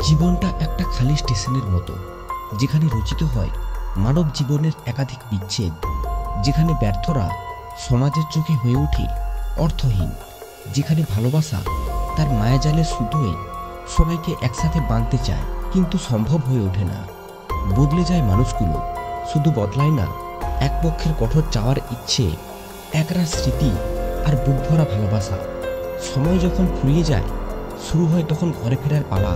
জীবনটা একটা খালি স্টেশনের মতো, যেখানে রচিত হয় মানব জীবনের একাধিক বিচ্ছেদ, যেখানে ব্যর্থরা সমাজের চোখে হয়ে ওঠে অর্থহীন, যেখানে ভালোবাসা তার মায়াজালের সুতোয় সবাইকে একসাথে বাঁধতে চায় কিন্তু সম্ভব হয়ে ওঠে না। বদলে যায় মানুষগুলো, শুধু বদলায় না এক পক্ষের কঠোর চাওয়ার ইচ্ছে, একরাশ স্মৃতি আর বুক ভরা ভালোবাসা। সময় যখন ফুরিয়ে যায়, শুরু হয় তখন ঘরে ফেরার পালা।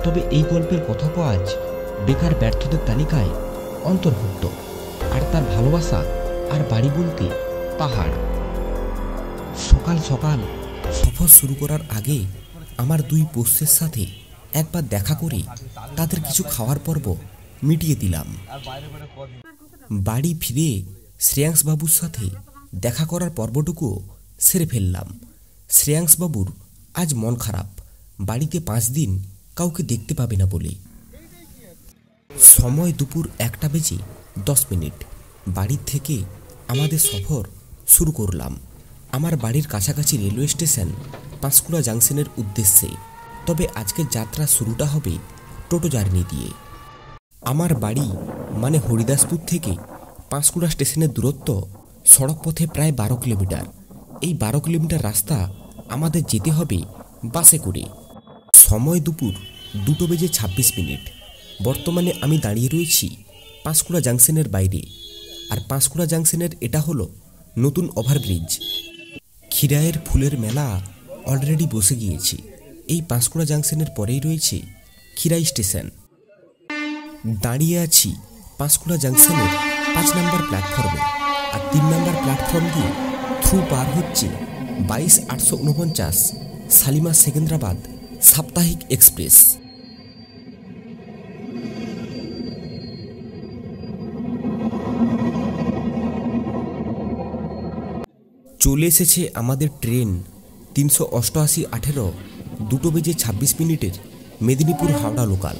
তবে এই গল্পের কথক আজ বেকার ব্যর্থদের তালিকায় অন্তর্ভুক্ত, আর তার ভালোবাসা আর বাড়ি বলতে পাহাড়। সকাল সকাল সফর শুরু করার আগে আমার দুই পোষ্যের সাথে একবার দেখা করে তাদের কিছু খাওয়ার পর্ব মিটিয়ে দিলাম। বাড়ি ফিরে শ্রেয়াংশবাবুর সাথে দেখা করার পর্বটুকুও সেরে ফেললাম। শ্রেয়াংশবাবুর আজ মন খারাপ, বাড়িতে 5 দিন কাউকে দেখতে পাবে না বলে। সময় দুপুর 1:10। বাড়ির থেকে আমাদের সফর শুরু করলাম। আমার বাড়ির কাছাকাছি রেলওয়ে স্টেশন পাঁশকুড়া জাংশনের উদ্দেশ্যে। তবে আজকের যাত্রা শুরুটা হবে টোটো জার্নি দিয়ে। আমার বাড়ি মানে হরিদাসপুর থেকে পাঁশকুড়া স্টেশনের দূরত্ব সড়ক পথে প্রায় 12 কিলোমিটার। এই 12 কিলোমিটার রাস্তা আমাদের যেতে হবে বাসে করে। সময় দুপুর 2:26। বর্তমানে আমি দাঁড়িয়ে রয়েছি পাঁশকুড়া জাংশনের বাইরে। আর পাঁশকুড়া জাংশনের এটা হলো নতুন ওভারব্রিজ। খিরায়ের ফুলের মেলা অলরেডি বসে গিয়েছে। এই পাঁশকুড়া জাংশনের পরেই রয়েছে খিরাই স্টেশন। দাঁড়িয়ে আছি পাঁশকুড়া জাংশনের 5 নম্বর প্ল্যাটফর্মে। আর 3 নম্বর প্ল্যাটফর্ম দিয়ে থ্রু পার হচ্ছে 22-849 শালিমার সেকেন্দ্রাবাদ সাপ্তাহিক এক্সপ্রেস। চলে এসেছে আমাদের ট্রেন 388-18 2:26 মেদিনীপুর হাওড়া লোকাল।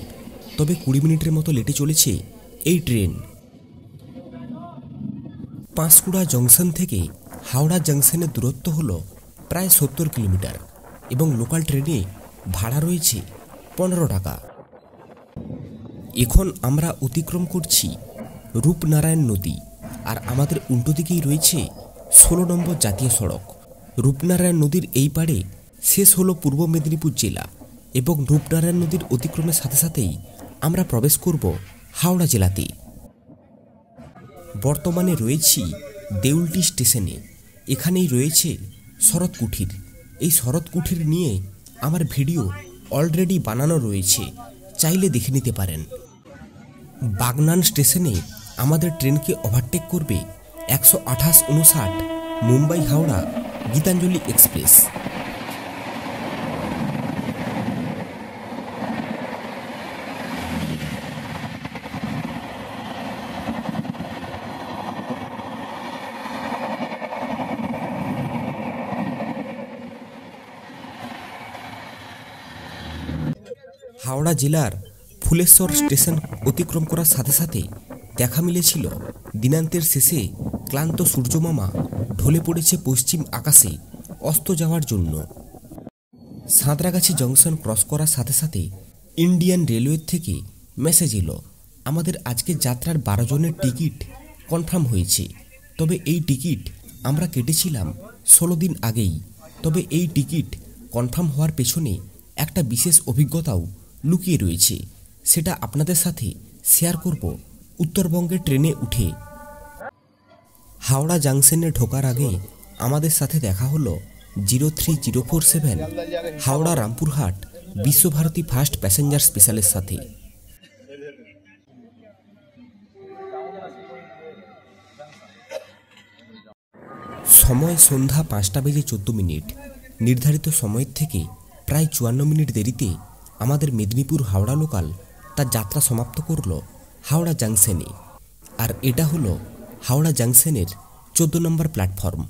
তবে 20 মিনিটের মতো লেটে চলেছে এই ট্রেন। পাঁশকুড়া জংশন থেকে হাওড়া জংশনের দূরত্ব হলো প্রায় 70 কিলোমিটার এবং লোকাল ট্রেনে ভাড়া রয়েছে 15 টাকা। এখন আমরা অতিক্রম করছি রূপনারায়ণ নদী, আর আমাদের উল্টো দিকেই রয়েছে 16 নম্বর জাতীয় সড়ক। রূপনারায়ণ নদীর এই পাড়ে শেষ হলো পূর্ব মেদিনীপুর জেলা এবং রূপনারায়ণ নদীর অতিক্রমের সাথে সাথেই আমরা প্রবেশ করব হাওড়া জেলাতে। বর্তমানে রয়েছি দেউলটি স্টেশনে। এখানেই রয়েছে শরৎ কুঠির। এই শরৎ কুঠির নিয়ে আমার ভিডিও অলরেডি বানানো রয়েছে, চাইলে দেখে নিতে পারেন। বাগনান স্টেশনে আমাদের ট্রেনকে ওভারটেক করবে 128-59 মুম্বাই হাওড়া গীতাঞ্জলি এক্সপ্রেস। হাওড়া জেলার ফুলেশ্বর স্টেশন অতিক্রম করার সাথে সাথে দেখা মিলেছিল দিনান্তের শেষে ক্লান্ত সূর্যমামা ঢলে পড়েছে পশ্চিম আকাশে অস্ত যাওয়ার জন্য। সাঁতরাগাছি জংশন ক্রস করার সাথে সাথে ইন্ডিয়ান রেলওয়ে থেকে মেসেজ এলো আমাদের আজকের যাত্রার 12 জনের টিকিট কনফার্ম হয়েছে। তবে এই টিকিট আমরা কেটেছিলাম 16 দিন আগেই। তবে এই টিকিট কনফার্ম হওয়ার পেছনে একটা বিশেষ অভিজ্ঞতাও লুকিয়ে রয়েছে, সেটা আপনাদের সাথে শেয়ার করব উত্তরবঙ্গের ট্রেনে উঠে। হাওড়া জাংশনে ঢোকার আগে আমাদের সাথে দেখা হলো 03047 হাওড়া রামপুরহাট বিশ্বভারতী ফার্স্ট প্যাসেঞ্জার স্পেশালের সাথে। সময় সন্ধ্যা 5:14। নির্ধারিত সময়ের থেকে প্রায় 54 মিনিট দেরিতে আমাদের মেদিনীপুর হাওড়া লোকাল তার যাত্রা সমাপ্ত করল হাওড়া জাংশনে। আর এটা হলো হাওড়া জাংশনের 14 নম্বর প্ল্যাটফর্ম।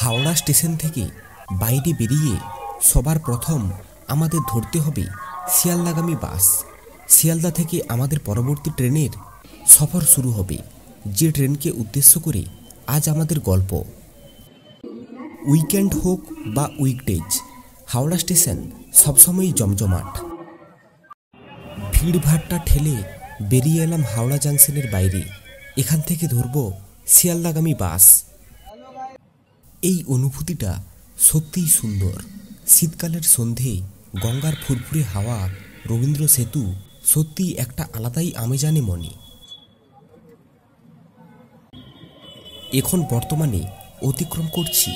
হাওড়া স্টেশন থেকে বাইরে বেরিয়ে সবার প্রথম আমাদের ধরতে হবে শিয়ালদাগামী বাস। শিয়ালদা থেকে আমাদের পরবর্তী ট্রেনের সফর শুরু হবে, যে ট্রেনকে উদ্দেশ্য করে আজ আমাদের গল্প। উইকেন্ড হোক বা উইকডেজ, হাওড়া স্টেশন সবসময়ই জমজমাট। ভিড়ভাড়টা ঠেলে বেরিয়ে এলাম হাওড়া জাংশনের বাইরে। এখান থেকে ধরব শিয়ালদাগামী বাস। এই অনুভূতিটা সত্যিই সুন্দর। শীতকালের সন্ধে, গঙ্গার ফুরফুরে হাওয়া, রবীন্দ্র সেতু সত্যিই একটা আলাদাই আমেজ আনে মনে। এখন বর্তমানে অতিক্রম করছি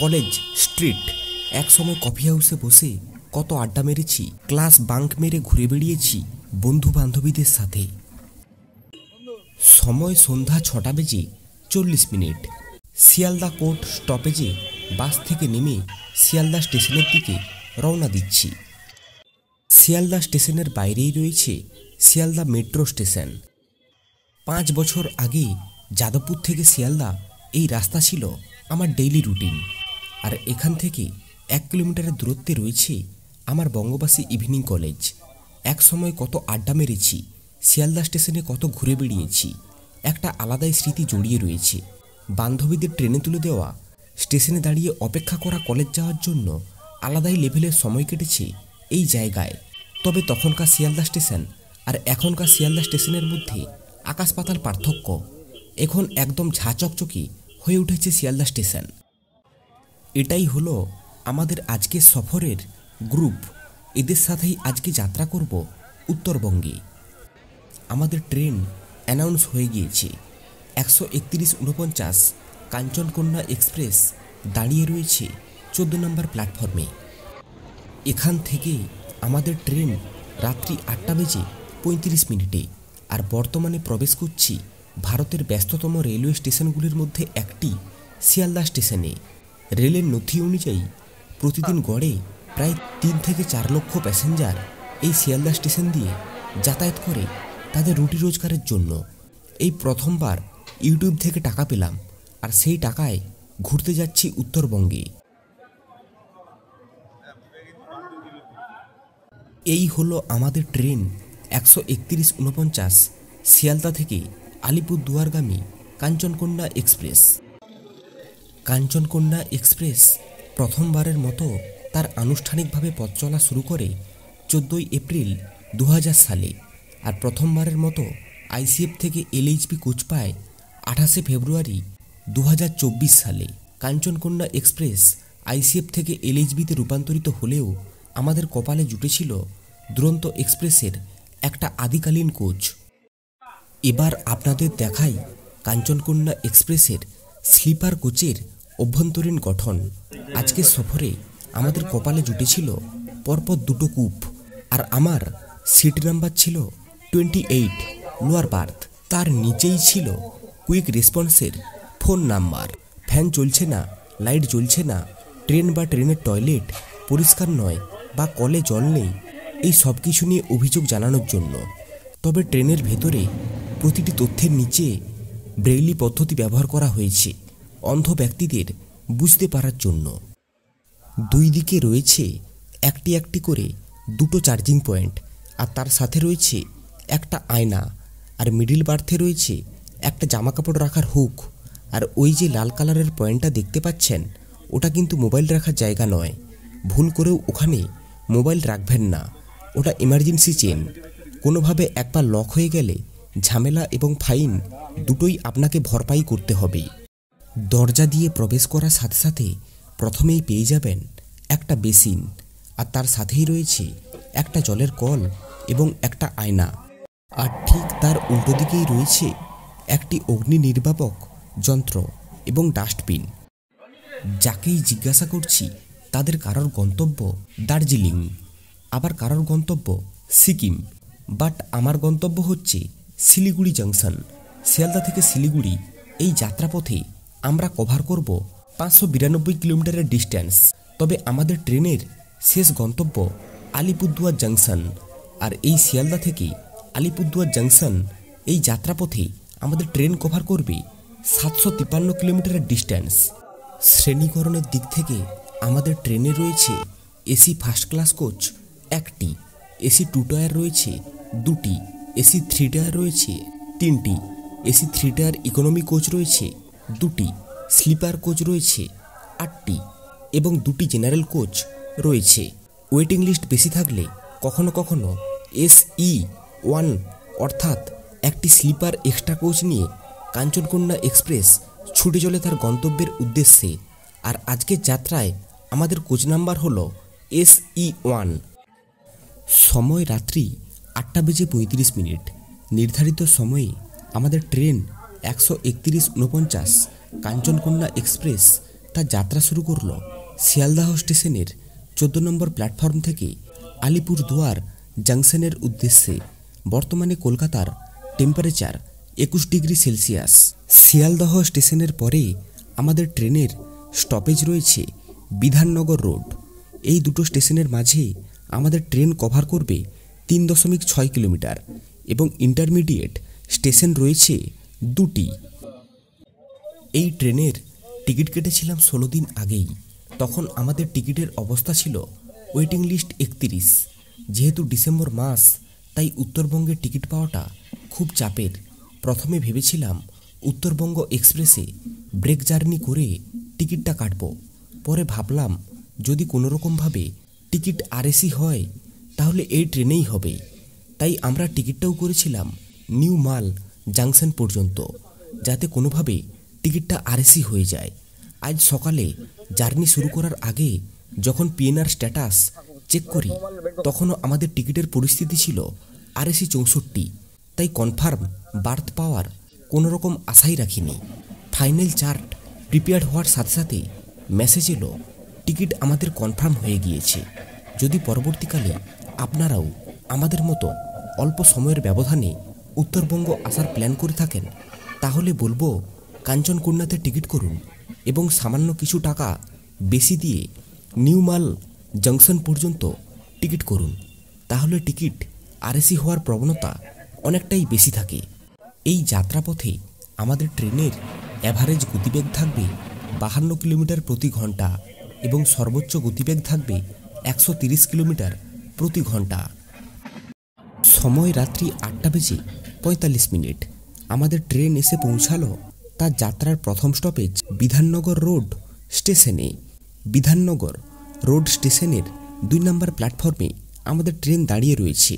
কলেজ স্ট্রিট। একসময় কফি হাউসে বসে কত আড্ডা মেরেছি, ক্লাস বাঙ্ক মেরে ঘুরে বেড়িয়েছি বন্ধু বান্ধবীদের সাথে। সময় সন্ধ্যা 6:40। শিয়ালদা কোর্ট স্টপেজে বাস থেকে নেমে শিয়ালদা স্টেশনের দিকে রওনা দিচ্ছি। শিয়ালদা স্টেশনের বাইরেই রয়েছে শিয়ালদা মেট্রো স্টেশন। 5 বছর আগে যাদবপুর থেকে শিয়ালদা এই রাস্তা ছিল আমার ডেইলি রুটিন। আর এখান থেকে 1 কিলোমিটারের দূরত্বে রয়েছে আমার বঙ্গবাসী ইভিনিং কলেজ। এক সময় কত আড্ডা মেরেছি, শিয়ালদা স্টেশনে কত ঘুরে বেড়িয়েছি, একটা আলাদাই স্মৃতি জড়িয়ে রয়েছে। বান্ধবীদের ট্রেনে তুলে দেওয়া, স্টেশনে দাঁড়িয়ে অপেক্ষা করা কলেজ যাওয়ার জন্য আলাদাই লেভেলের সময় কেটেছে এই জায়গায়। তবে তখনকার শিয়ালদা স্টেশন আর এখনকার শিয়ালদা স্টেশনের মধ্যে আকাশ পাতাল পার্থক্য। এখন একদম ঝাঁচকচকে হয়ে উঠেছে শিয়ালদা স্টেশন। এটাই হলো আমাদের আজকের সফরের গ্রুপ। এদের সাথেই আজকে যাত্রা করব উত্তরবঙ্গে। আমাদের ট্রেন অ্যানাউন্স হয়ে গিয়েছে। 13149 কাঞ্চনকন্যা এক্সপ্রেস দাঁড়িয়ে রয়েছে 14 নম্বর প্ল্যাটফর্মে। এখান থেকে আমাদের ট্রেন রাত্রি 8:35। আর বর্তমানে প্রবেশ করছি ভারতের ব্যস্ততম রেলওয়ে স্টেশনগুলির মধ্যে একটি শিয়ালদা স্টেশনে। রেলের নথি অনুযায়ী প্রতিদিন গড়ে প্রায় 3 থেকে 4 লক্ষ প্যাসেঞ্জার এই শিয়ালদা স্টেশন দিয়ে যাতায়াত করে তাদের রুটি রোজগারের জন্য। এই প্রথমবার ইউটিউব থেকে টাকা পেলাম, আর সেই টাকায় ঘুরতে যাচ্ছি উত্তরবঙ্গে। এই হলো আমাদের ট্রেন 13149 শিয়ালদা থেকে আলিপুরদুয়ারগামী কাঞ্চনকন্যা এক্সপ্রেস। কাঞ্চনকন্যা এক্সপ্রেস প্রথমবারের মতো তার আনুষ্ঠানিকভাবে পথ চলা শুরু করে 14 এপ্রিল 2000 সালে। আর প্রথমবারের মতো আইসিএফ থেকে এলএইচবি কোচ পায় 28 ফেব্রুয়ারি 2024 সালে। কাঞ্চনকন্যা এক্সপ্রেস আইসিএফ থেকে এলএইচবিতে রূপান্তরিত হলেও আমাদের কপালে জুটেছিল দুরন্ত এক্সপ্রেসের একটা আদিকালীন কোচ। এবার আপনাদের দেখাই কাঞ্চনকন্যা এক্সপ্রেসের স্লিপার কোচের অভ্যন্তরীণ গঠন। আজকের সফরে আমাদের কপালে জুটেছিল পরপর 2টো কূপ, আর আমার সিট নাম্বার ছিল 28 লোয়ার বার্থ। তার নিচেই ছিল কুইক রেসপন্সের ফোন নাম্বার। ফ্যান চলছে না, লাইট জ্বলছে না, ট্রেন বা ট্রেনের টয়লেট পরিষ্কার নয়, বা কলে জল নেই, এই সব কিছু নিয়ে অভিযোগ জানানোর জন্য। তবে ট্রেনের ভেতরে প্রতিটি তথ্যের নিচে ব্রেইলি পদ্ধতি ব্যবহার করা হয়েছে অন্ধ ব্যক্তিদের বুঝতে পারার জন্য। দুই দিকে রয়েছে একটি একটি করে 2টো চার্জিং পয়েন্ট, আর তার সাথে রয়েছে একটা আয়না। আর মিডিল বার্থে রয়েছে একটা জামাকাপড় রাখার হুক। আর ওই যে লাল কালারের পয়েন্টটা দেখতে পাচ্ছেন, ওটা কিন্তু মোবাইল রাখার জায়গা নয়। ভুল করেও ওখানে মোবাইল রাখবেন না, ওটা এমার্জেন্সি চেন। কোনোভাবে একবার লক হয়ে গেলে ঝামেলা এবং ফাইন দুটোই আপনাকে ভরপাই করতে হবে। দরজা দিয়ে প্রবেশ করার সাথে সাথে প্রথমেই পেয়ে যাবেন একটা বেসিন, আর তার সাথেই রয়েছে একটা জলের কল এবং একটা আয়না। আর ঠিক তার উল্টো দিকেই রয়েছে একটি অগ্নি নির্বাপক যন্ত্র এবং ডাস্টবিন। যাকেই জিজ্ঞাসা করছি তাদের কারোর গন্তব্য দার্জিলিং, আবার কারোর গন্তব্য সিকিম, বাট আমার গন্তব্য হচ্ছে শিলিগুড়ি জাংশন। শিয়ালদা থেকে শিলিগুড়ি এই যাত্রাপথে আমরা কভার করব 592 কিলোমিটারের ডিস্ট্যান্স। তবে আমাদের ট্রেনের শেষ গন্তব্য আলিপুরদুয়ার জাংশন। আর এই শিয়ালদা থেকে আলিপুরদুয়ার জাংশন এই যাত্রাপথে আমাদের ট্রেন কভার করবে 753 কিলোমিটারের ডিস্ট্যান্স। শ্রেণীকরণের দিক থেকে আমাদের ট্রেনে রয়েছে এসি ফার্স্ট ক্লাস কোচ 1টি, এসি 2 টায়ার রয়েছে 2টি, এসি 3 টায়ার রয়েছে 3টি, এসি 3 টায়ার ইকোনমি কোচ রয়েছে 2টি, স্লিপার কোচ রয়েছে 8টি এবং 2টি জেনারেল কোচ রয়েছে। ওয়েটিং লিস্ট বেশি থাকলে কখনো কখনো SE1 অর্থাৎ একটি স্লিপার এক্সট্রা কোচ নিয়ে কাঞ্চনকন্যা এক্সপ্রেস ছুটে চলে তার গন্তব্যের উদ্দেশ্যে। আর আজকের যাত্রায় আমাদের কোচ নাম্বার হলো SE1। সময় রাত্রি 8:35। নির্ধারিত সময়ে আমাদের ট্রেন 131:49 কাঞ্চনকন্যা এক্সপ্রেস তার যাত্রা শুরু করল শিয়ালদাহ স্টেশনের 14 নম্বর প্ল্যাটফর্ম থেকে আলিপুরদুয়ার জাংশনের উদ্দেশ্যে। বর্তমানে কলকাতার টেম্পারেচার 21 ডিগ্রি সেলসিয়াস। শিয়ালদহ স্টেশনের পরে আমাদের ট্রেনের স্টপেজ রয়েছে বিধাননগর রোড। এই দুটো স্টেশনের মাঝে আমাদের ট্রেন কভার করবে 3.6 কিলোমিটার এবং ইন্টারমিডিয়েট স্টেশন রয়েছে 2টি। এই ট্রেনের টিকিট কেটেছিলাম 16 দিন আগেই। তখন আমাদের টিকিটের অবস্থা ছিল ওয়েটিং লিস্ট 31। যেহেতু ডিসেম্বর মাস, তাই উত্তরবঙ্গের টিকিট পাওয়াটা খুব চাপের। প্রথমে ভেবেছিলাম উত্তরবঙ্গ এক্সপ্রেসে ব্রেক জার্নি করে টিকিটটা কাটব। পরে ভাবলাম যদি কোনোরকমভাবে টিকিট RAC হয় তাহলে এই ট্রেনেই হবে। তাই আমরা টিকিটটাও করেছিলাম নিউ মাল জাংশন পর্যন্ত, যাতে কোনোভাবে টিকিটটা RAC হয়ে যায়। আজ সকালে জার্নি শুরু করার আগে যখন PNR স্ট্যাটাস চেক করি তখনও আমাদের টিকিটের পরিস্থিতি ছিল RAC 64। তাই কনফার্ম বার্থ পাওয়ার কোনোরকম আশাই রাখিনি। ফাইনাল চার্ট প্রিপেয়ার হওয়ার সাথে সাথে মেসেজ এলো টিকিট আমাদের কনফার্ম হয়ে গিয়েছে। যদি পরবর্তীকালে আপনারাও আমাদের মতো অল্প সময়ের ব্যবধানে উত্তরবঙ্গ আসার প্ল্যান করে থাকেন তাহলে বলবো কাঞ্চনকন্যাতে টিকিট করুন এবং সামান্য কিছু টাকা বেশি দিয়ে নিউ মাল জাংশন পর্যন্ত টিকিট করুন। তাহলে টিকিট RAC হওয়ার প্রবণতা অনেকটাই বেশি থাকে। এই যাত্রাপথে আমাদের ট্রেনের অ্যাভারেজ গতিবেগ থাকবে 52 কিলোমিটার প্রতি ঘন্টা এবং সর্বোচ্চ গতিবেগ থাকবে 130 কিলোমিটার প্রতি ঘন্টা। সময় রাত্রি 8:45। আমাদের ট্রেন এসে পৌঁছালো তার যাত্রার প্রথম স্টপেজ বিধাননগর রোড স্টেশনে। বিধাননগর রোড স্টেশনের 2 নম্বর প্ল্যাটফর্মে আমাদের ট্রেন দাঁড়িয়ে রয়েছে।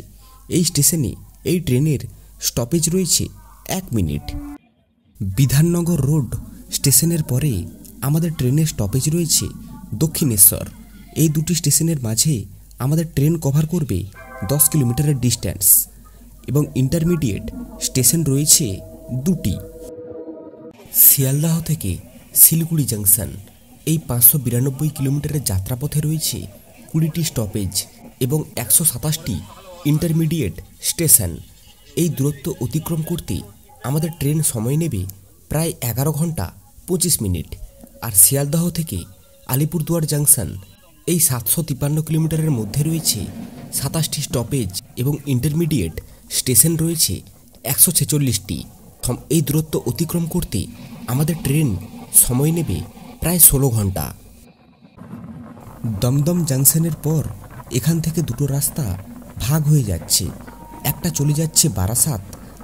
এই স্টেশনে এই ট্রেনের স্টপেজ রয়েছে 1 মিনিট। বিধাননগর রোড স্টেশনের পরে আমাদের ট্রেনের স্টপেজ রয়েছে দক্ষিণেশ্বর। এই দুটি স্টেশনের মাঝে আমাদের ট্রেন কভার করবে 10 কিলোমিটারের ডিস্ট্যান্স এবং ইন্টারমিডিয়েট স্টেশন রয়েছে 2টি। শিয়ালদাহ থেকে শিলিগুড়ি জাংশন এই 592 কিলোমিটারের যাত্রাপথে রয়েছে 20টি স্টপেজ এবং 127টি ইন্টারমিডিয়েট স্টেশন। এই দূরত্ব অতিক্রম করতে আমাদের ট্রেন সময় নেবে প্রায় 11 ঘন্টা 25 মিনিট। আর শিয়ালদাহ থেকে আলিপুরদুয়ার জাংশন এই 753 কিলোমিটারের মধ্যে রয়েছে 27টি স্টপেজ এবং ইন্টারমিডিয়েট স্টেশন রয়েছে 146টি। এই দূরত্ব অতিক্রম করতে আমাদের ট্রেন সময় নেবে প্রায় 16 ঘন্টা। দমদম জাংশনের পর এখান থেকে দুটো রাস্তা ভাগ হয়ে যাচ্ছে। একটা চলে যাচ্ছে বারাসাত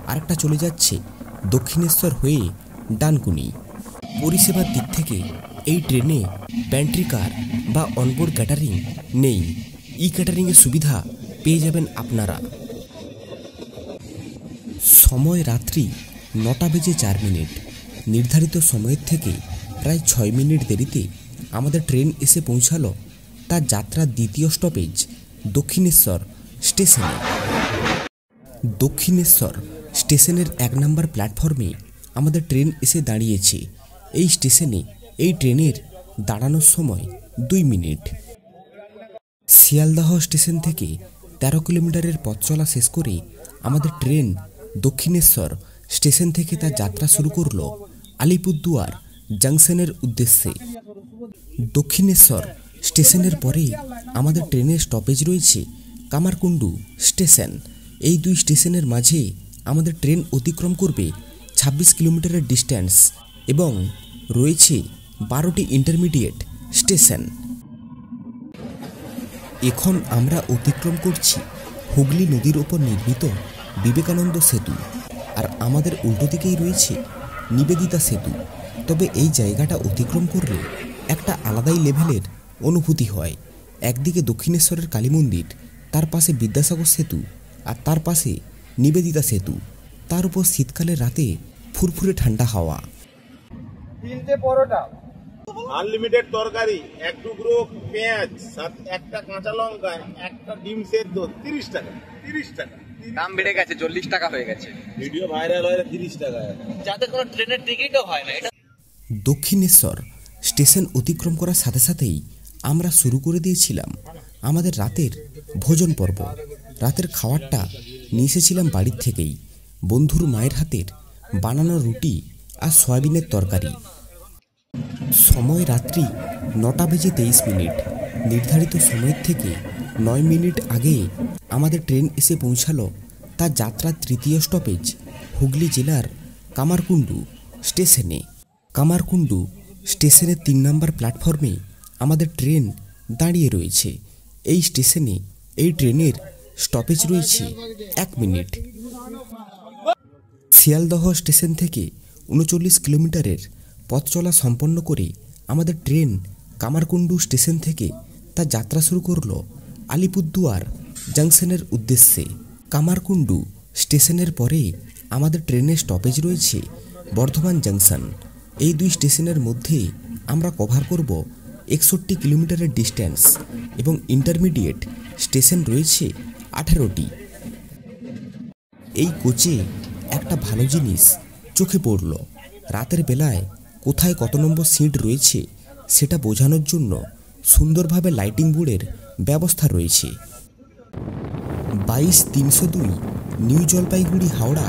আর একটা চলে যাচ্ছে দক্ষিণেশ্বর হয়ে ডানকুনি। পরিষেবার দিক থেকে এই ট্রেনে প্যান্ট্রি কার বা অনবোর্ড ক্যাটারিং নেই। ক্যাটারিংয়ের সুবিধা পেয়ে যাবেন আপনারা। সময় রাত্রি 9:04। নির্ধারিত সময়ের থেকে প্রায় 6 মিনিট দেরিতে আমাদের ট্রেন এসে পৌঁছালো তার যাত্রার দ্বিতীয় স্টপেজ দক্ষিণেশ্বর স্টেশনে। দক্ষিণেশ্বর স্টেশনের 1 নম্বর প্ল্যাটফর্মে আমাদের ট্রেন এসে দাঁড়িয়েছে। এই স্টেশনে এই ট্রেনের দাঁড়ানোর সময় 2 মিনিট। শিয়ালদাহ স্টেশন থেকে 13 কিলোমিটারের পথ চলা শেষ করে আমাদের ট্রেন দক্ষিণেশ্বর স্টেশন থেকে তার যাত্রা শুরু করলো আলিপুরদুয়ার জাংশনের উদ্দেশ্যে। দক্ষিণেশ্বর স্টেশনের পরে আমাদের ট্রেনের স্টপেজ রয়েছে কামারকুণ্ডু স্টেশন। এই 2 স্টেশনের মাঝে আমাদের ট্রেন অতিক্রম করবে 26 কিলোমিটারের ডিস্ট্যান্স এবং রয়েছে 12টি ইন্টারমিডিয়েট স্টেশন। এখন আমরা অতিক্রম করছি হুগলি নদীর ওপর নির্মিত বিবেকানন্দ সেতু, আর আমাদের উল্টো দিকেই রয়েছে নিবেদিতা সেতু। তবে এই জায়গাটা অতিক্রম করলে একটা আলাদাই লেভেলের অনুভূতি হয়, একদিকে দক্ষিণেশ্বরের কালী মন্দির, তার পাশে বিদ্যাসাগর সেতু, আর তার পাশে নিবেদিতা সেতু, তার উপর শীতকালের রাতে ফুরফুরে ঠান্ডা হাওয়া। 3টে পরোটা, আনলিমিটেড তরকারি, এক টুকরো পেঁয়াজ, একটা কাঁচা লঙ্কা, একটা ডিম সেদ্ধ, 30 টাকা। 30 টাকা দাম বেড়ে গেছে, 40 টাকা হয়ে গেছে। ভিডিও ভাইরাল হয় 30 টাকা, যাতে কোনো ট্রেনের টিকিটও হয় না। এটা দক্ষিণেশ্বর স্টেশন অতিক্রম করার সাথে সাথেই আমরা শুরু করে দিয়েছিলাম আমাদের রাতের ভোজন পর্ব। রাতের খাবারটা নিয়ে এসেছিলাম বাড়ির থেকেই, বন্ধুর মায়ের হাতের বানানো রুটি আর সয়াবিনের তরকারি। সময় রাত্রি 9:23। নির্ধারিত সময়ের থেকে 9 মিনিট আগে আমাদের ট্রেন এসে পৌঁছালো তার যাত্রার তৃতীয় স্টপেজ হুগলি জেলার কামারকুণ্ডু স্টেশনে। কামারকুণ্ডু স্টেশনের 3 নম্বর প্ল্যাটফর্মে আমাদের ট্রেন দাঁড়িয়ে রয়েছে। এই স্টেশনে এই ট্রেনের স্টপেজ রয়েছে 1 মিনিট। শিয়ালদহ স্টেশন থেকে 39 কিলোমিটারের পথ চলা সম্পন্ন করে আমাদের ট্রেন কামারকুণ্ডু স্টেশন থেকে তার যাত্রা শুরু করলো আলিপুরদুয়ার জাংশনের উদ্দেশ্যে। কামারকুণ্ডু স্টেশনের পরে আমাদের ট্রেনের স্টপেজ রয়েছে বর্ধমান জাংশন। এই দুই স্টেশনের মধ্যে আমরা কভার করব 61 কিলোমিটারের ডিস্টেন্স এবং ইন্টারমিডিয়েট স্টেশন রয়েছে 18টি। এই কোচে একটা ভালো জিনিস চোখে পড়ল, রাতের বেলায় কোথায় কত নম্বর সিট রয়েছে সেটা বোঝানোর জন্য সুন্দরভাবে লাইটিং বোর্ডের ব্যবস্থা রয়েছে। 22-302 নিউ জলপাইগুড়ি হাওড়া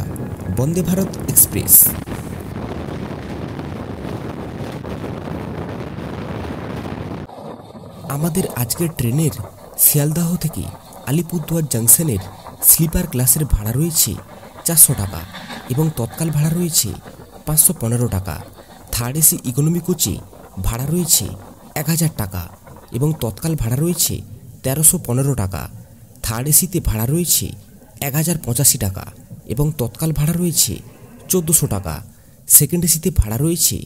বন্দে ভারত এক্সপ্রেস। আমাদের আজকের ট্রেনের শিয়ালদহ থেকে আলিপুরদুয়ার জাংশনের স্লিপার ক্লাসের ভাড়া রয়েছে 400 টাকা এবং তৎকাল ভাড়া রয়েছে 515 টাকা। থার্ড এসি ইকোনমি কোচে ভাড়া রয়েছে 1000 টাকা এবং তৎকাল ভাড়া রয়েছে 1315 টাকা। থার্ড এসিতে ভাড়া রয়েছে 1085 টাকা এবং তৎকাল ভাড়া রয়েছে 1400 টাকা। সেকেন্ড এসিতে ভাড়া রয়েছে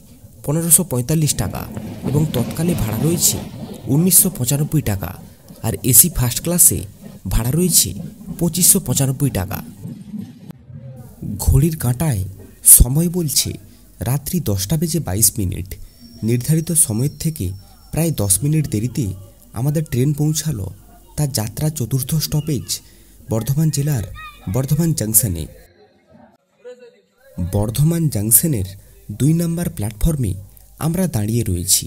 1545 টাকা এবং তৎকালে ভাড়া রয়েছে 1995 টাকা। আর এসি ফার্স্ট ক্লাসে ভাড়া রয়েছে 2595 টাকা। ঘড়ির কাঁটায় সময় বলছে রাত্রি 10:22। নির্ধারিত সময়ের থেকে প্রায় 10 মিনিট দেরিতে আমাদের ট্রেন পৌঁছালো তার যাত্রা চতুর্থ স্টপেজ বর্ধমান জেলার বর্ধমান জাংশনে। বর্ধমান জাংশনের 2 নম্বর প্ল্যাটফর্মে আমরা দাঁড়িয়ে রয়েছি।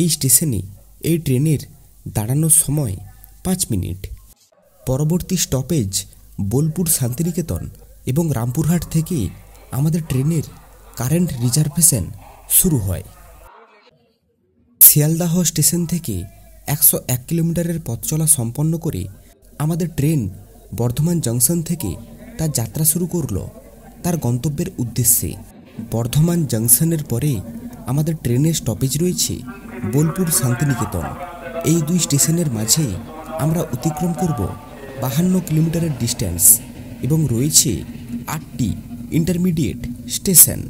এই স্টেশনে এই ট্রেনের দাঁড়ানোর সময় 5 মিনিট। পরবর্তী স্টপেজ বোলপুর শান্তিনিকেতন এবং রামপুরহাট থেকে আমাদের ট্রেনের কারেন্ট রিজার্ভেশন শুরু হয়। শিয়ালদাহ স্টেশন থেকে 101 কিলোমিটারের পথ চলা সম্পন্ন করে আমাদের ট্রেন বর্ধমান জংশন থেকে তার যাত্রা শুরু করলো তার গন্তব্যের উদ্দেশ্যে। বর্ধমান জংশনের পরে আমাদের ট্রেনের স্টপেজ রয়েছে বোলপুর শান্তিনিকেতন। এই দুই স্টেশনের মাঝে আমরা অতিক্রম করব 52 কিলোমিটারের ডিস্টেন্স এবং রয়েছে 8টি ইন্টারমিডিয়েট স্টেশন।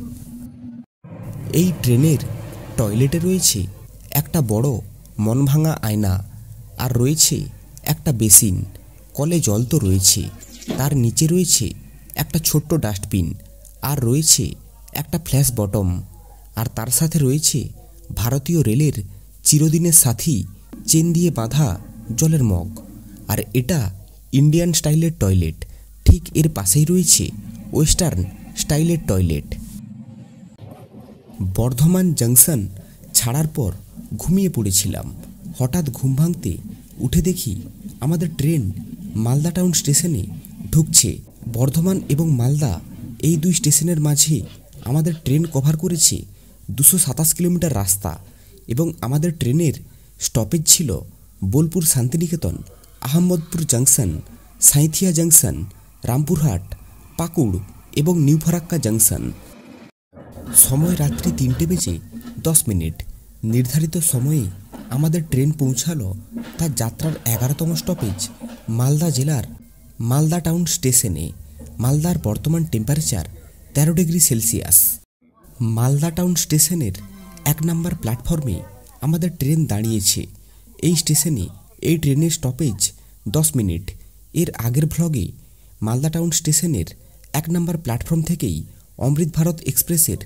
এই ট্রেনের টয়লেটে রয়েছে একটা বড় মনভাঙা আয়না, আর রয়েছে একটা বেসিন। কলে জল তো রয়েছে, তার নিচে রয়েছে একটা ছোট্ট ডাস্টবিন, আর রয়েছে একটা ফ্ল্যাশ বটম, আর তার সাথে রয়েছে ভারতীয় রেলের চিরদিনের সাথী চেন দিয়ে বাঁধা জলের মগ। আর এটা ইন্ডিয়ান স্টাইলের টয়লেট। ঠিক এর পাশেই রয়েছে ওয়েস্টার্ন স্টাইলের টয়লেট। বর্ধমান জংশন ছাড়ার পর ঘুমিয়ে পড়েছিলাম। হঠাৎ ঘুম ভাঙতে উঠে দেখি আমাদের ট্রেন মালদা টাউন স্টেশনে ঢুকছে। বর্ধমান এবং মালদা এই দুই স্টেশনের মাঝে আমাদের ট্রেন কভার করেছে 227 কিলোমিটার রাস্তা এবং আমাদের ট্রেনের স্টপেজ ছিল বোলপুর শান্তিনিকেতন, আহমদপুর জংশন, সাঁইথিয়া জংশন, রামপুরহাট, পাকুড় এবং নিউ ফারাক্কা জংশন। সময় রাত্রি 3:10। নির্ধারিত সময়ে আমাদের ট্রেন পৌঁছালো তার যাত্রার 11তম স্টপেজ মালদা জেলার মালদা টাউন স্টেশনে। মালদার বর্তমান temperature 13 degree Celsius. Malda town স্টেশনের 1 নম্বর প্ল্যাটফর্মে আমাদের ট্রেন দাঁড়িয়েছে। এই স্টেশনে এই ট্রেনের স্টপেজ 10 মিনিট। এর আগের ভ্লগে মালদা টাউন স্টেশনের 1 নম্বর প্ল্যাটফর্ম থেকেই অমৃত ভারত এক্সপ্রেসের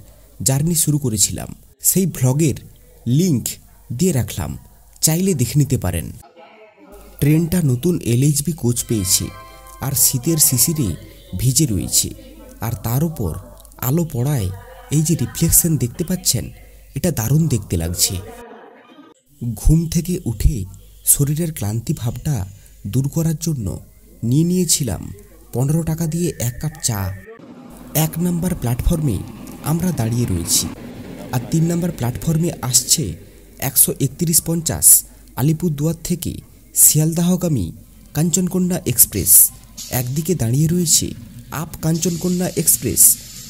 জার্নি শুরু করেছিলাম। সেই ভ্লগের লিংক দিয়ে রাখলাম, চাইলে দেখে নিতে পারেন। ট্রেনটা নতুন এলএইচবি কোচ পেয়েছে আর শীতের শিশিরে ভিজে রয়েছে, আর তার উপর আলো পড়ায় এই যে রিফ্লেকশন দেখতে পাচ্ছেন, এটা দারুণ দেখতে লাগছে। ঘুম থেকে উঠে শরীরের ক্লান্তি ভাবটা দূর করার জন্য নিয়েছিলাম 15 টাকা দিয়ে 1 কাপ চা। 1 নম্বর প্ল্যাটফর্মে আমরা দাঁড়িয়ে রয়েছি, আর 3 নম্বর প্ল্যাটফর্মে আসছে 13150 আলিপুরদুয়ার থেকে শিয়ালদাহগামী কাঞ্চনকন্যা এক্সপ্রেস। একদিকে দাঁড়িয়ে রয়েছে আপ কাঞ্চনকন্যা এক্সপ্রেস,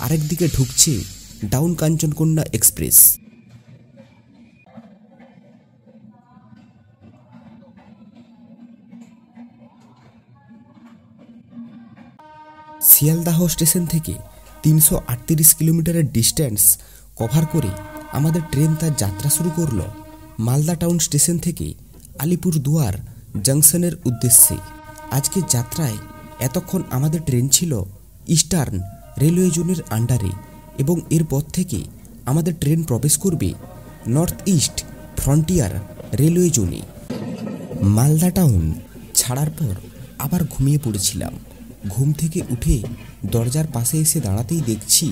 আরেকদিকে ঢুকছে down Kanchankanya express. Sealdah station থেকে 338 কিলোমিটারের ডিস্টেন্স কভার করে আমাদের ট্রেন তার যাত্রা শুরু করলো মালদা টাউন স্টেশন থেকে আলিপুরদুয়ার জাংশনের উদ্দেশ্যে। আজকের যাত্রায় এতক্ষণ আমাদের ট্রেন ছিল ইস্টার্ন রেলওয়ে জোনের আন্ডারে, এবং এরপর থেকে আমাদের ট্রেন প্রবেশ করবে নর্থ ইস্ট ফ্রন্টিয়ার রেলওয়ে জোনে। মালদা টাউন ছাড়ার পর আবার ঘুমিয়ে পড়েছিলাম। ঘুম থেকে উঠে দরজার পাশে এসে দাঁড়াতেই দেখছি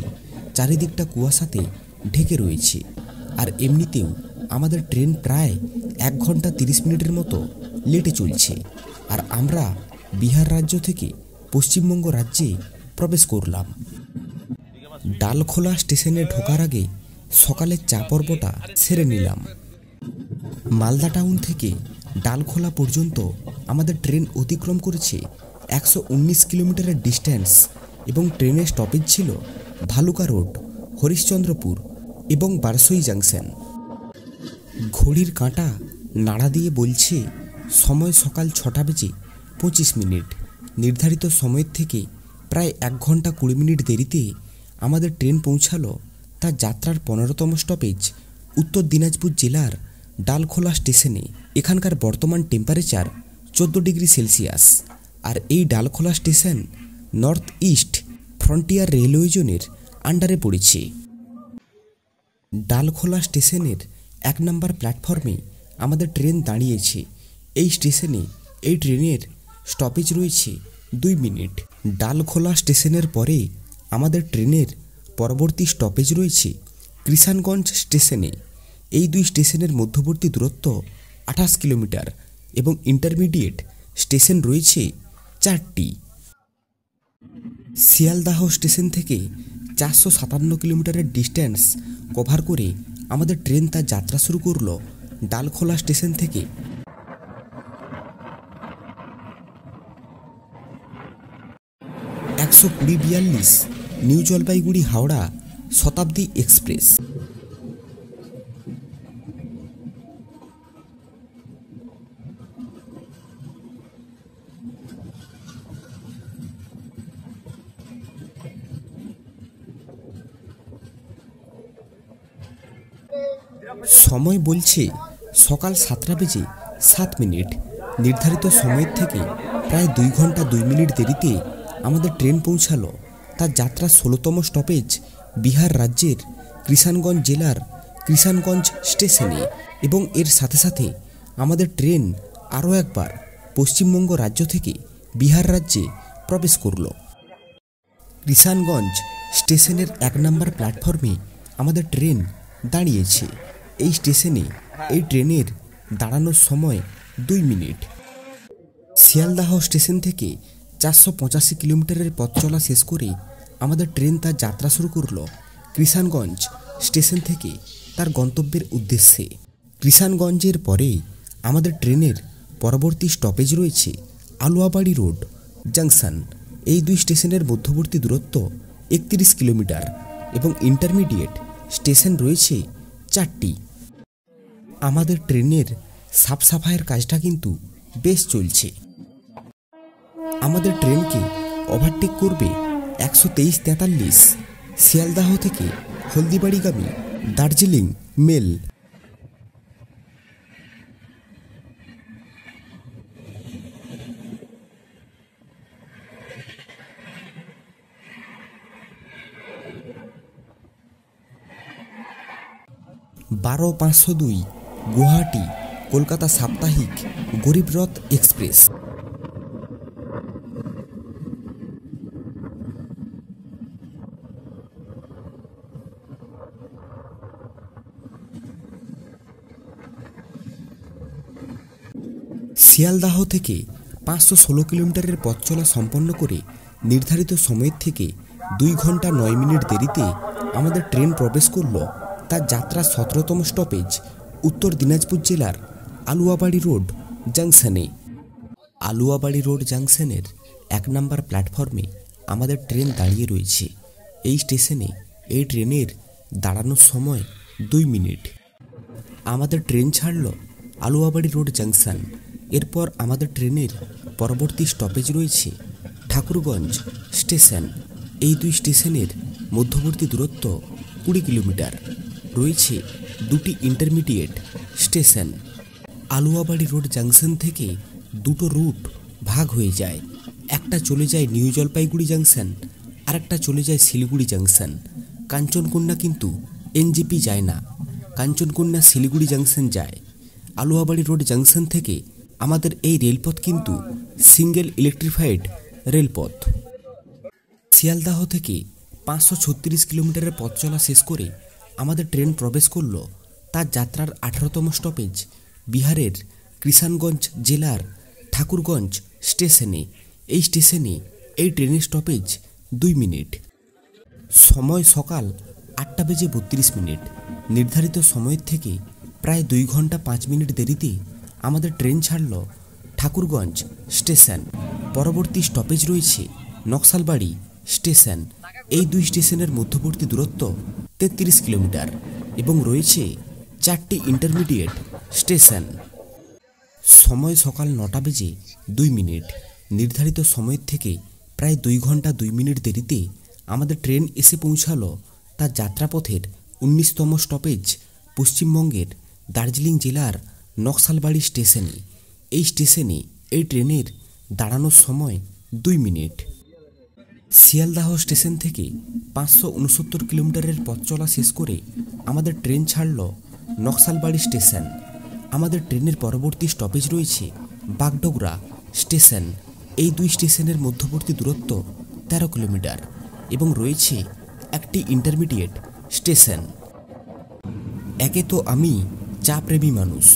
চারিদিকটা কুয়াশাতে ঢেকে রয়েছে, আর এমনিতেও আমাদের ট্রেন প্রায় 1 ঘন্টা 30 মিনিটের মতো লেটে চলছে, আর আমরা বিহার রাজ্য থেকে পশ্চিমবঙ্গ রাজ্যে প্রবেশ করলাম। ডালখোলা স্টেশনে ঢোকার আগে সকালের চা পর্বটা সেরে নিলাম। মালদা টাউন থেকে ডালখোলা পর্যন্ত আমাদের ট্রেন অতিক্রম করেছে 119 কিলোমিটারের ডিস্টেন্স, এবং ট্রেনের স্টপেজ ছিল ভালুকা রোড, হরিশ্চন্দ্রপুর এবং বারসই জাংশন। ঘড়ির কাঁটা নাড়া দিয়ে বলছে সময় সকাল 6টা বেজে 25 মিনিট। নির্ধারিত সময়ের থেকে প্রায় 1 ঘন্টা 20 মিনিট দেরিতে আমাদের ট্রেন পৌঁছালো তার যাত্রার 15তম স্টপেজ উত্তর দিনাজপুর জেলার ডালখোলা স্টেশনে। এখানকার বর্তমান টেম্পারেচার 14 ডিগ্রি সেলসিয়াস, আর এই Dalkhola station north east frontier railway জোনের আন্ডারে পড়েছে। ডালখোলা স্টেশনের 1 নম্বর প্ল্যাটফর্মে আমাদের ট্রেন দাঁড়িয়েছে। এই স্টেশনে এই ট্রেনের স্টপেজ রয়েছে 2 মিনিট। ডালখোলা স্টেশনের পরে আমাদের ট্রেনের পরবর্তী স্টপেজ রয়েছে কৃষাণগঞ্জ স্টেশনে। এই 2 স্টেশনের মধ্যবর্তী দূরত্ব 28 কিলোমিটার, এবং ইন্টারমিডিয়েট স্টেশন রয়েছে 4টি। শিয়ালদাহ স্টেশন থেকে 457 কিলোমিটারের ডিস্টেন্স কভার করে আমাদের ট্রেন তার যাত্রা শুরু করলো ডালখোলা স্টেশন থেকে। (120-42) নিউ জলপাইগুড়ি হাওড়া শতাব্দী এক্সপ্রেস। সময় বলছে সকাল 7টা বেজে 7 মিনিট। নির্ধারিত সময়ের থেকে প্রায় 2 ঘন্টা 2 মিনিট দেরিতে আমাদের ট্রেন পৌঁছালো তার যাত্রার 16তম স্টপেজ বিহার রাজ্যের কৃষাণগঞ্জ জেলার কৃষাণগঞ্জ স্টেশনে, এবং এর সাথে সাথে আমাদের ট্রেন আরও একবার পশ্চিমবঙ্গ রাজ্য থেকে বিহার রাজ্যে প্রবেশ করল। কৃষাণগঞ্জ স্টেশনের 1 নম্বর প্ল্যাটফর্মে আমাদের ট্রেন দাঁড়িয়েছে। এই স্টেশনে এই ট্রেনের দাঁড়ানোর সময় 2 মিনিট। শিয়ালদাহ স্টেশন থেকে 485 কিলোমিটারের পথ চলা শেষ করে আমাদের ট্রেন তার যাত্রা শুরু করলো কৃষাণগঞ্জ স্টেশন থেকে তার গন্তব্যের উদ্দেশ্যে। কৃষাণগঞ্জের পরে আমাদের ট্রেনের পরবর্তী স্টপেজ রয়েছে আলুয়াবাড়ি রোড জাংশন। এই 2 স্টেশনের মধ্যবর্তী দূরত্ব 31 কিলোমিটার, এবং ইন্টারমিডিয়েট স্টেশন রয়েছে 4টি। আমাদের ট্রেনের সাফ সাফাইয়ের কাজটা কিন্তু বেশ চলছে। আমাদের ট্রেনকে ওভারটেক করবে 123-43 শিয়ালদাহ থেকে হলদিবাড়িগামী দার্জিলিং মেল। 12-502 গুয়াহাটি কলকাতা সাপ্তাহিক গরিব রথ এক্সপ্রেস। শিয়ালদাহ থেকে 516 কিলোমিটারের পথ চলা সম্পন্ন করে নির্ধারিত সময়ের থেকে 2 ঘন্টা 9 মিনিট দেরিতে আমাদের ট্রেন প্রবেশ করল তার যাত্রার 17তম স্টপেজ উত্তর দিনাজপুর জেলার আলুয়াবাড়ি রোড জাংশনে। আলুয়াবাড়ি রোড জাংশনের 1 নম্বর প্ল্যাটফর্মে আমাদের ট্রেন দাঁড়িয়ে রয়েছে। এই স্টেশনে এই ট্রেনের দাঁড়ানোর সময় 2 মিনিট। আমাদের ট্রেন ছাড়ল আলুয়াবাড়ি রোড জাংশন। এরপর আমাদের ট্রেনের পরবর্তী স্টপেজ রয়েছে ঠাকুরগঞ্জ স্টেশন। এই 2 স্টেশনের মধ্যবর্তী দূরত্ব 20 কিলোমিটার। রয়েছে 2টি intermediate station. Aluabari road junction থেকে 2টো রুট ভাগ হয়ে যায়। একটা চলে যায় নিউ জলপাইগুড়ি জাংশন, আর একটা চলে যায় শিলিগুড়ি জাংশন। কাঞ্চনকন্যা কিন্তু এনজেপি যায় না, কাঞ্চনকন্যা শিলিগুড়ি জাংশন যায়। আলুয়াবাড়ি রোড জাংশন থেকে আমাদের এই রেলপথ কিন্তু সিঙ্গেল ইলেকট্রিফাইড রেলপথ। শিয়ালদাহ থেকে 536 কিলোমিটারের পথ চলা শেষ করে আমাদের ট্রেন প্রবেশ করল তার যাত্রার 18তম স্টপেজ বিহারের কিষানগঞ্জ জেলার ঠাকুরগঞ্জ স্টেশনে। এই স্টেশনে এই ট্রেনের স্টপেজ 2 মিনিট। সময় সকাল 8:32। নির্ধারিত সময়ের থেকে প্রায় 2 ঘন্টা 5 মিনিট দেরিতে আমাদের ট্রেন ছাড়ল ঠাকুরগঞ্জ স্টেশন। পরবর্তী স্টপেজ রয়েছে নকশালবাড়ি স্টেশন। এই 2 স্টেশনের মধ্যবর্তী দূরত্ব 33 কিলোমিটার এবং রয়েছে 4টি ইন্টারমিডিয়েট স্টেশন। সময় সকাল 9:02। নির্ধারিত সময়ের থেকে প্রায় 2 ঘন্টা 2 মিনিট দেরিতে আমাদের ট্রেন এসে পৌঁছালো তার যাত্রাপথের 19তম স্টপেজ পশ্চিমবঙ্গের দার্জিলিং জেলার নকশালবাড়ি স্টেশনে। এই স্টেশনে এই ট্রেনের দাঁড়ানোর সময় 2 মিনিট। শিয়ালদাহ স্টেশন থেকে 569 কিলোমিটারের পথ চলা শেষ করে আমাদের ট্রেন ছাড়ল নকশালবাড়ি স্টেশন। আমাদের ট্রেনের পরবর্তী স্টপেজ রয়েছে বাগডোগরা স্টেশন। এই 2 স্টেশনের মধ্যবর্তী দূরত্ব 13 কিলোমিটার এবং রয়েছে একটি ইন্টারমিডিয়েট স্টেশন। একে তো আমি চা প্রেমী মানুষ,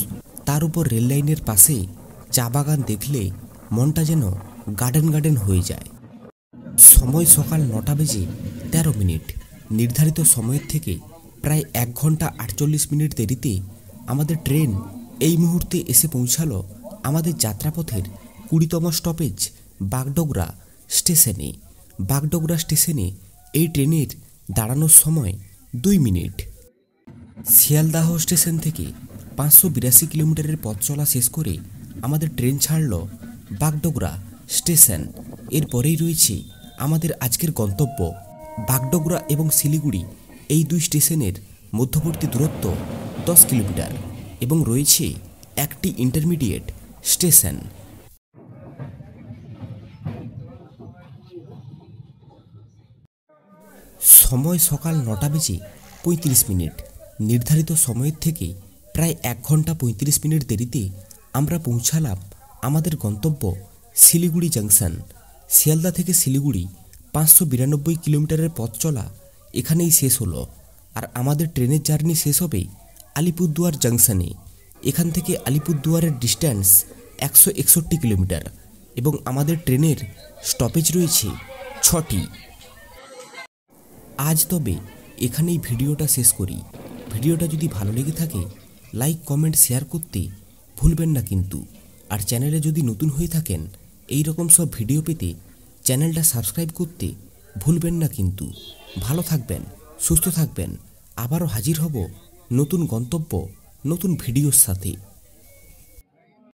তার উপর রেল লাইনের পাশে চা বাগান দেখলে মনটা যেন গার্ডেন গার্ডেন হয়ে যায়। সময় সকাল 9:13। নির্ধারিত সময়ের থেকে প্রায় 1 ঘন্টা 48 মিনিট দেরিতে আমাদের ট্রেন এই মুহূর্তে এসে পৌঁছালো আমাদের যাত্রাপথের 20তম স্টপেজ বাগডোগরা স্টেশনে। বাগডোগরা স্টেশনে এই ট্রেনের দাঁড়ানোর সময় 2 মিনিট। শিয়ালদাহ স্টেশন থেকে 582 কিলোমিটারের পথ চলা শেষ করে আমাদের ট্রেন ছাড়ল বাগডোগরা স্টেশন। এরপরেই রয়েছে আমাদের আজকের গন্তব্য বাগডোগরা এবং শিলিগুড়ি। এই 2 স্টেশনের মধ্যবর্তী দূরত্ব 10 কিলোমিটার এবং রয়েছে একটি ইন্টারমিডিয়েট স্টেশন। সময় সকাল 9:35। নির্ধারিত সময়ের থেকে প্রায় 1 ঘন্টা 35 মিনিট দেরিতে আমরা পৌঁছালাম আমাদের গন্তব্য শিলিগুড়ি জাংশন। শিয়ালদা থেকে শিলিগুড়ি 592 কিলোমিটারের পথ চলা এখানেই শেষ হলো। আর আমাদের ট্রেনের জার্নি শেষ হবে আলিপুরদুয়ার জাংশনে। এখান থেকে আলিপুরদুয়ারের ডিস্ট্যান্স 161 কিলোমিটার এবং আমাদের ট্রেনের স্টপেজ রয়েছে 6টি। আজ তবে এখানেই ভিডিওটা শেষ করি। ভিডিওটা যদি ভালো লেগে থাকে লাইক কমেন্ট শেয়ার করতে ভুলবেন না কিন্তু। আর চ্যানেলে যদি নতুন হয়ে থাকেন এই রকম সব ভিডিও পেতে চ্যানেলটা সাবস্ক্রাইব করতে ভুলবেন না কিন্তু। ভালো থাকবেন, সুস্থ থাকবেন। আবারও হাজির হব নতুন গন্তব্য নতুন ভিডিওর সাথে।